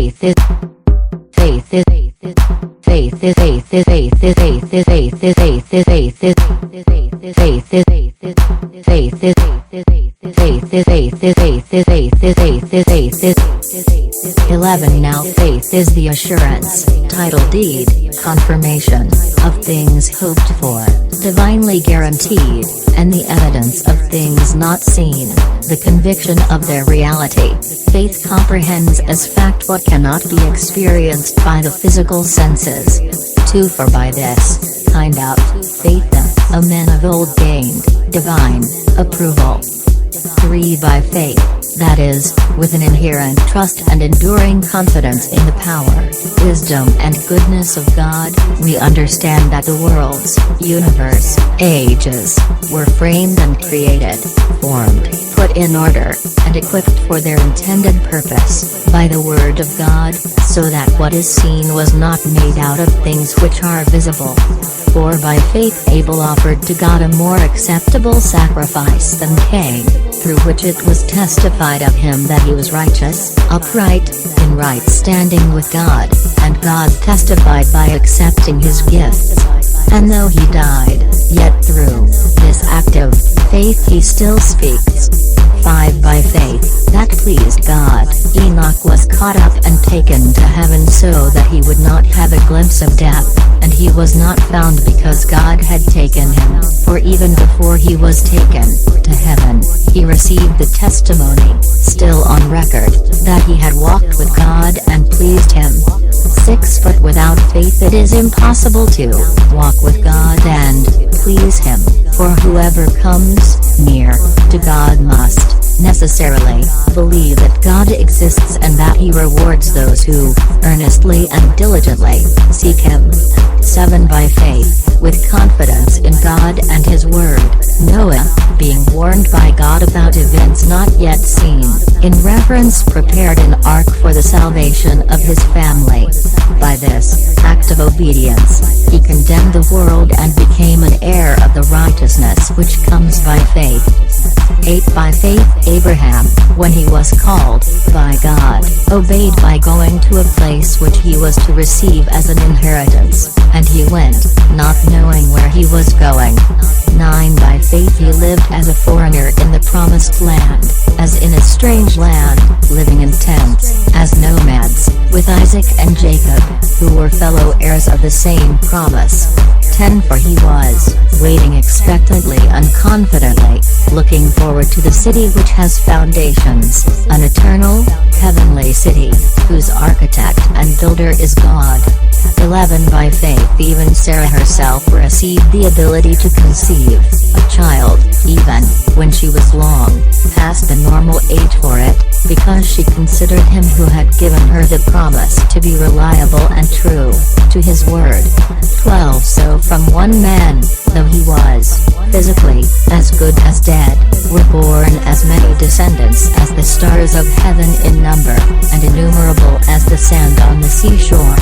faith is faith is faith is faith is faith is faith is faith is faith is faith is faith is faith is faith is faith is faith is faith is faith is faith is faith is faith is 11. Now faith is the assurance, title deed, confirmation, of things hoped for, divinely guaranteed, and the evidence of things not seen, the conviction of their reality. Faith comprehends as fact what cannot be experienced by the physical senses. 2. For by this kind out faith the men of old gained divine approval. 3. By faith, that is, with an inherent trust and enduring confidence in the power, wisdom and goodness of God, we understand that the worlds, universe, ages, were framed and created, formed, put in order, and equipped for their intended purpose, by the word of God, so that what is seen was not made out of things which are visible. 4. By faith Abel offered to God a more acceptable sacrifice than Cain, through which it was testified of him that he was righteous, upright, in right standing with God, and God testified by accepting his gifts. And though he died, yet through this act of faith he still speaks. 5. By faith, that pleased God, Enoch was caught up and taken to heaven so that he would not have a glimpse of death, and he was not found because God had taken him, for even before he was taken to heaven, he received the testimony, still on record, that he had walked with God and pleased him. 6. But without faith it is impossible to walk with God and please him, for whoever comes near to God must necessarily believe that God exists and that he rewards those who earnestly and diligently seek him. 7. By faith, with confidence in God and his word, Noah, being warned by God about events not yet seen, in reverence prepared an ark for the salvation of his family. By this act of obedience, he condemned the world and became an heir of the righteousness which comes by faith. 8. By faith Abraham, when he was called by God, obeyed by going to a place which he was to receive as an inheritance, and he went, not knowing where he was going. 9. By faith he lived as a foreigner in the promised land, as in a strange land, living in tents, as nomads, with Isaac and Jacob, who were fellow heirs of the same promise. 10. For he was waiting expectantly and confidently, looking forward to the city which has foundations, an eternal, heavenly city, whose architect and builder is God. 11. By faith even Sarah herself received the ability to conceive a child, even when she was long past the normal age for it, because she considered him who had given her the promise to be reliable and true to his word. 12. So from one man, though he was physically as good as dead, were born as many descendants as the stars of heaven in number, and innumerable as the sand on the seashore.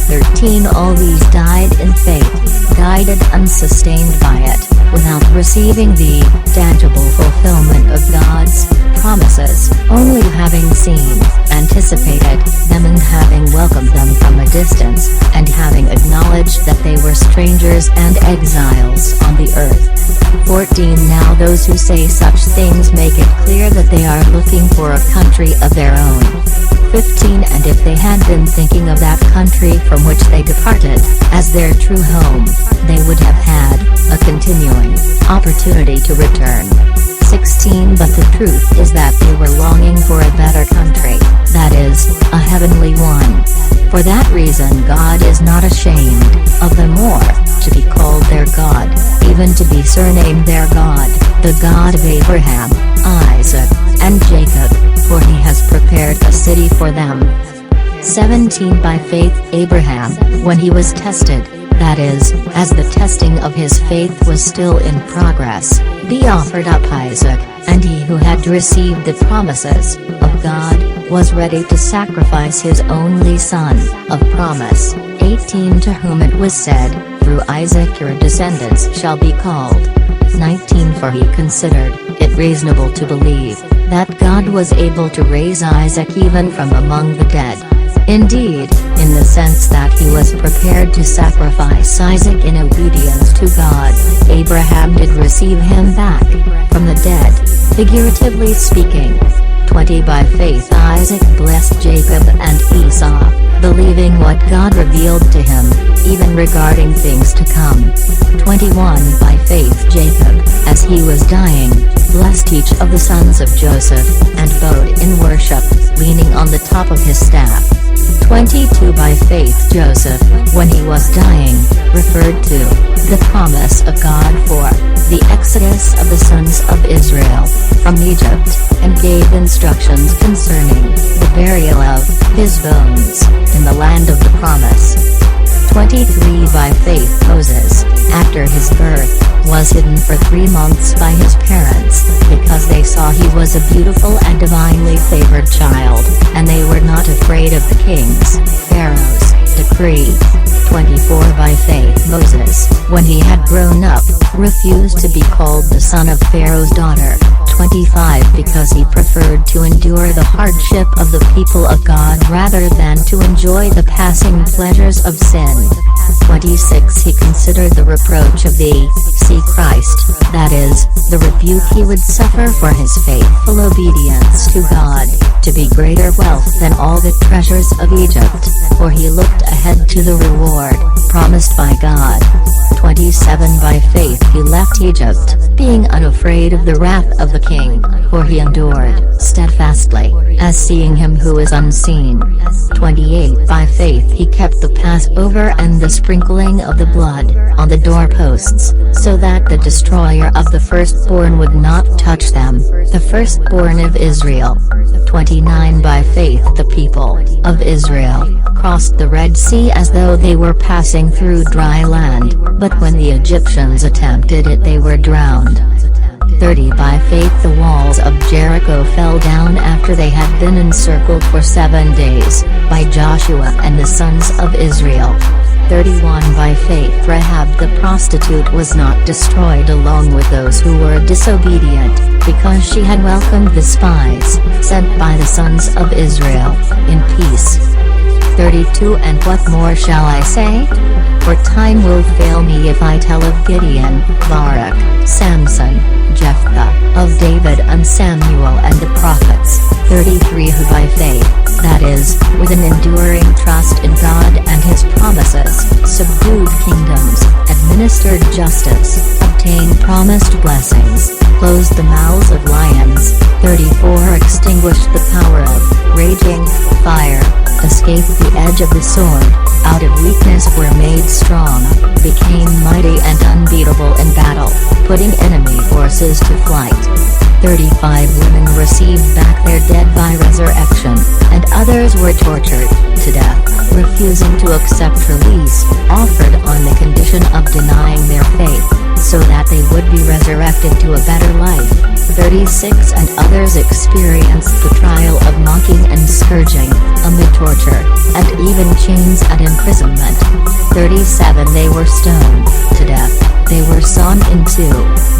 13. All these died in faith, guided and sustained by it, without receiving the tangible fulfillment of God's promises, only having seen, anticipated them and having welcomed them from a distance, and having acknowledged that they were strangers and exiles on the earth. 14. Now those who say such things make it clear that they are looking for a country of their own. 15. And if they had been thinking of that country from which they departed, as their true home, they would have had a continuing opportunity to return. 16. But the truth is that they were longing for a better country, that is, a heavenly one. For that reason God is not ashamed of them or to be called their God, even to be surnamed their God, the God of Abraham, Isaac, and Jacob, for he has prepared a city for them. 17. By faith Abraham, when he was tested, that is, as the testing of his faith was still in progress, he offered up Isaac, and he who had received the promises of God, was ready to sacrifice his only son, of promise. 18. To whom it was said, through Isaac your descendants shall be called. 19. For he considered it reasonable to believe that God was able to raise Isaac even from among the dead. Indeed, in the sense that he was prepared to sacrifice Isaac in obedience to God, Abraham did receive him back from the dead, figuratively speaking. 20 By faith Isaac blessed Jacob and Esau, believing what God revealed to him, even regarding things to come. 21 By faith Jacob, as he was dying, blessed each of the sons of Joseph, and bowed in worship, leaning on the top of his staff. 22 By faith Joseph, when he was dying, referred to the promise of God for the exodus of the sons of Israel from Egypt, and gave instructions concerning the burial of his bones in the land of the promise. 23 By faith Moses, after his birth, was hidden for 3 months by his parents, because they saw he was a beautiful and divinely favored child, and they were not afraid of the king's, Pharaoh's, decree. 24 By faith Moses, when he had grown up, refused to be called the son of Pharaoh's daughter. 25 Because he preferred to endure the hardship of the people of God rather than to enjoy the passing pleasures of sin. 26 He considered the reproach of the Christ, that is, the rebuke he would suffer for his faithful obedience to God, to be greater wealth than all the treasures of Egypt, for he looked ahead to the reward promised by God. 27 By faith he left Egypt, being unafraid of the wrath of the king, for he endured steadfastly, as seeing him who is unseen. 28 By faith he kept the Passover and the sprinkling of the blood on the doorposts, so that the destroyer of the firstborn would not touch them, the firstborn of Israel. 29 By faith the people of Israel crossed the Red Sea as though they were passing through dry land, but when the Egyptians attempted it they were drowned. 30 By faith the walls of Jericho fell down after they had been encircled for 7 days, by Joshua and the sons of Israel. 31 By faith Rahab the prostitute was not destroyed along with those who were disobedient, because she had welcomed the spies, sent by the sons of Israel, in peace. 32 And what more shall I say? For time will fail me if I tell of Gideon, Barak, Samson, Jephthah, of David and Samuel and the prophets. 33 Who by faith, that is, with an enduring trust in God and his promises, subdued kingdoms, administered justice, obtained promised blessings, closed the mouths of lions. 34 Extinguished the power of raging fire, escaped the edge of the sword, out of weakness were made strong, became mighty and unbeatable in battle, putting enemy forces to flight. 35 Women received back their dead by resurrection, and others were tortured to death, refusing to accept release, offered on the condition of denying their faith, so that they would be resurrected to a better life. 36 And others experienced the trial of mocking and scourging, amid torture, and even chains and imprisonment. 37 They were stoned to death, they were sawn in two,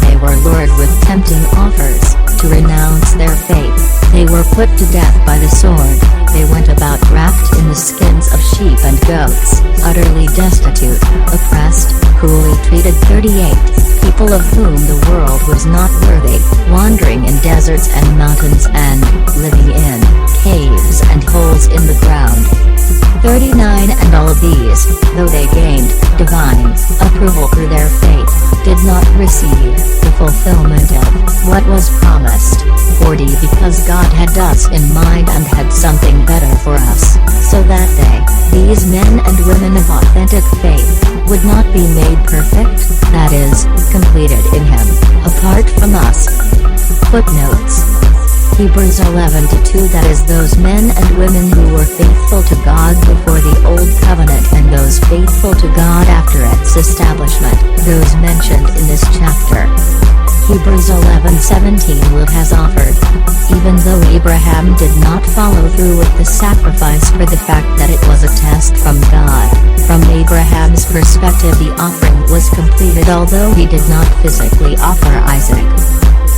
they were lured with tempting offers, to renounce their faith, they were put to death by the sword, they went about wrapped in the skins of sheep and goats, utterly destitute, oppressed, cruelly treated. 38 People of whom the world was not worthy, wandering in deserts and mountains and living in caves and holes in the ground. 39 And all of these, though they gained divine approval through their faith, did not receive the fulfillment of what was promised. 40 Because God had us in mind and had something better for us, so that these men and women of authentic faith, would not be made perfect, that is, completed in him, apart from us. Footnotes: Hebrews 11:2 That is, those men and women who were faithful to God before the Old Covenant and those faithful to God after its establishment, those mentioned in this chapter. Hebrews 11:17 Will has offered. Even though Abraham did not follow through with the sacrifice for the fact that it was a test from God, from Abraham's perspective the offering was completed although he did not physically offer Isaac.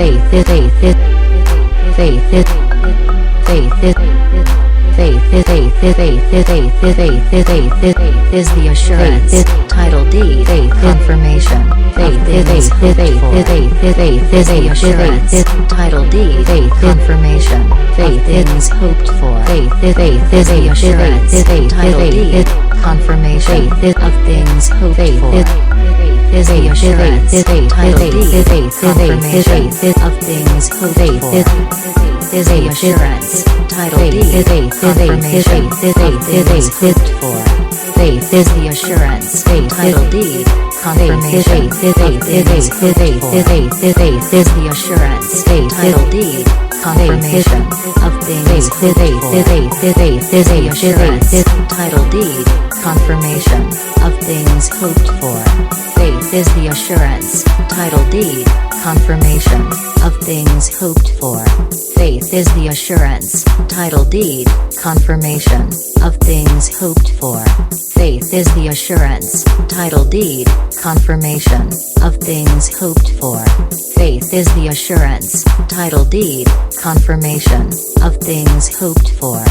faith is faith is faith is faith is faith is faith is faith is faith is faith is faith is faith is the assurance, title deed, confirmation, faith is faith is faith is faith is faith is the assurance, title deed, confirmation, faith things hoped for, faith is faith is the assurance, title deed, confirmation of things hoped for, is the assurance, title deed, confirmation of things hoped for, is the assurance, title deed, confirmation of things hoped for. faith Is the assurance, title deed, confirmation of things hoped for. Is the assurance, title deed, confirmation of things hoped for. Is the assurance, title deed, confirmation of things hoped for. Faith is the assurance, title deed, confirmation of things hoped for. Faith is the assurance, title deed, confirmation of things hoped for. Faith is the assurance, title deed, confirmation of things hoped for. Faith is the assurance, title deed, confirmation of things hoped for.